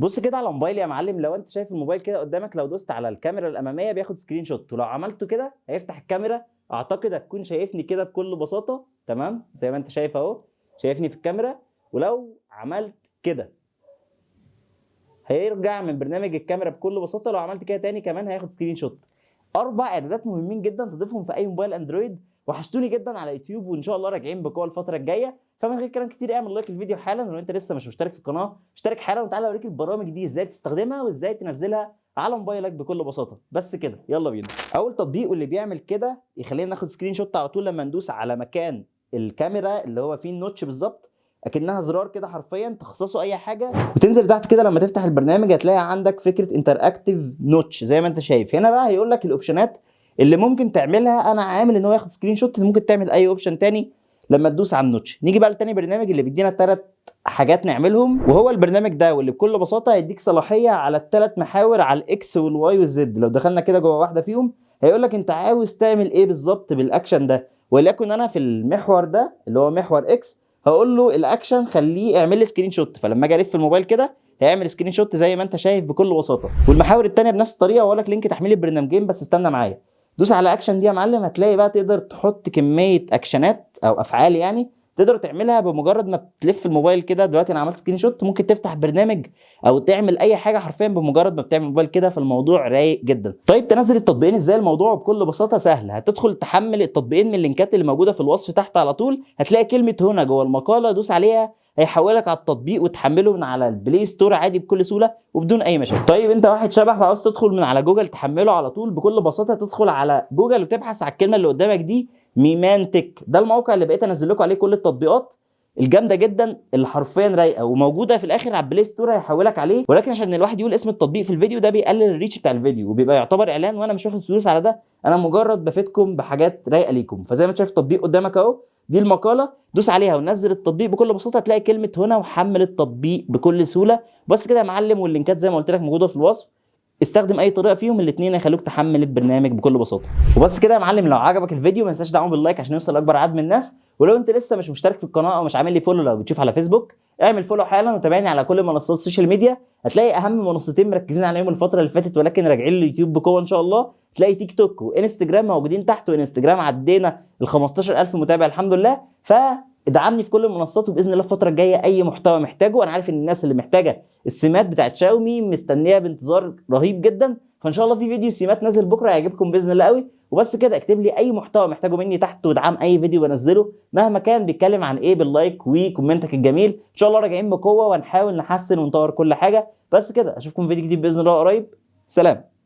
بص كده على موبايلي يا معلم. لو انت شايف الموبايل كده قدامك، لو دوست على الكاميرا الاماميه بياخد سكرين شوت، ولو عملته كده هيفتح الكاميرا. اعتقد هتكون شايفني كده بكل بساطه، تمام زي ما انت شايف اهو، شايفني في الكاميرا. ولو عملت كده هيرجع من برنامج الكاميرا بكل بساطه. لو عملت كده تاني كمان هياخد سكرين شوت. 4 اعدادات مهمين جدا تضيفهم في اي موبايل اندرويد. وحشتوني جدا على يوتيوب، وان شاء الله راجعين بقوه الفتره الجايه. فمن غير كلام كتير اعمل لايك للفيديو حالا، ولو انت لسه مش مشترك في القناه اشترك حالا، وتعالى اوريك البرامج دي ازاي تستخدمها وازاي تنزلها على موبايلك بكل بساطه. بس كده يلا بينا. اول تطبيق واللي بيعمل كده يخلينا ناخد سكرين شوت على طول لما ندوس على مكان الكاميرا اللي هو فيه النوتش بالظبط، اكنها زرار كده حرفيا تخصصه اي حاجه. وتنزل تحت كده لما تفتح البرنامج هتلاقي عندك فكره انتراكتيف نوتش زي ما انت شايف هنا. بقى هيقول لك الاوبشنات اللي ممكن تعملها. انا عامل ان هو ياخد سكرين شوت، ممكن تعمل اي اوبشن تاني لما تدوس على النوتش. نيجي بقى لتاني برنامج اللي بيدينا 3 حاجات نعملهم، وهو البرنامج ده واللي بكل بساطه هيديك صلاحيه على ال3 محاور، على الاكس والواي والزد. لو دخلنا كده جوه واحده فيهم هيقول لك انت عاوز تعمل ايه بالظبط بالاكشن ده. وليكن انا في المحور ده اللي هو محور اكس هقول له الاكشن خليه اعمل لي سكرين شوت، فلما اجي الف الموبايل كده هيعمل سكرين شوت زي ما انت شايف بكل بساطه. والمحاور الثانيه بنفس الطريقه، واقول لك لينك تحميل البرنامجين بس استنى معايا. دوس على اكشن دي يا معلم، هتلاقي بقى تقدر تحط كميه اكشنات او افعال يعني تقدر تعملها بمجرد ما بتلف الموبايل كده. دلوقتي انا عملت سكرين شوت، ممكن تفتح برنامج او تعمل اي حاجه حرفيا بمجرد ما بتعمل الموبايل كده. فالموضوع رايق جدا. طيب تنزل التطبيقين ازاي؟ الموضوع بكل بساطه سهل. هتدخل تحمل التطبيقين من اللينكات اللي موجوده في الوصف تحت على طول. هتلاقي كلمه هنا جوه المقاله، دوس عليها هيحولك على التطبيق وتحمله من على البلاي ستور عادي بكل سهوله وبدون اي مشاكل. طيب انت واحد شبح وعاوز تدخل من على جوجل تحمله على طول بكل بساطه، تدخل على جوجل وتبحث على الكلمه اللي قدامك دي ميمانتك. ده الموقع اللي بقيت انزل لكم عليه كل التطبيقات الجامده جدا اللي حرفيا رايقه وموجوده في الاخر على البلاي ستور، هيحولك عليه. ولكن عشان الواحد يقول اسم التطبيق في الفيديو ده بيقلل الريتش بتاع الفيديو وبيبقى يعتبر اعلان، وانا مش واخد فلوس على ده، انا مجرد بفيدكم بحاجات رايقه ليكم. فزي ما انت شايف التطبيق قدامك اهو، دي المقاله، دوس عليها ونزل التطبيق بكل بساطه. هتلاقي كلمه هنا وحمل التطبيق بكل سهوله. بس كده يا معلم، واللينكات زي ما قلت لك موجوده في الوصف. استخدم اي طريقه فيهم الاثنين هيخلوك تحمل البرنامج بكل بساطه. وبس كده يا معلم، لو عجبك الفيديو ما تنساش تدعمه باللايك عشان يوصل لاكبر عدد من الناس. ولو انت لسه مش مشترك في القناه او مش عامل لي فولو لو بتشوف على فيسبوك، اعمل فولو حالا وتابعني على كل منصات السوشيال ميديا. هتلاقي اهم منصتين مركزين عليهم الفتره اللي فاتت ولكن راجعين لليوتيوب بقوه ان شاء الله. تلاقي تيك توك وانستجرام موجودين تحت، وانستجرام عدينا ال 15000 متابع الحمد لله. ادعمني في كل المنصات، وباذن الله الفتره الجايه اي محتوى محتاجه. انا عارف ان الناس اللي محتاجه السمات بتاعت شاومي مستنيه بانتظار رهيب جدا، فان شاء الله في فيديو سمات نازل بكره هيعجبكم باذن الله قوي. وبس كده اكتب لي اي محتوى محتاجه مني تحت، وادعم اي فيديو بنزله مهما كان بيتكلم عن ايه باللايك وكومنتك الجميل. ان شاء الله راجعين بقوه وهنحاول نحسن ونطور كل حاجه. بس كده اشوفكم في فيديو جديد باذن الله قريب. سلام.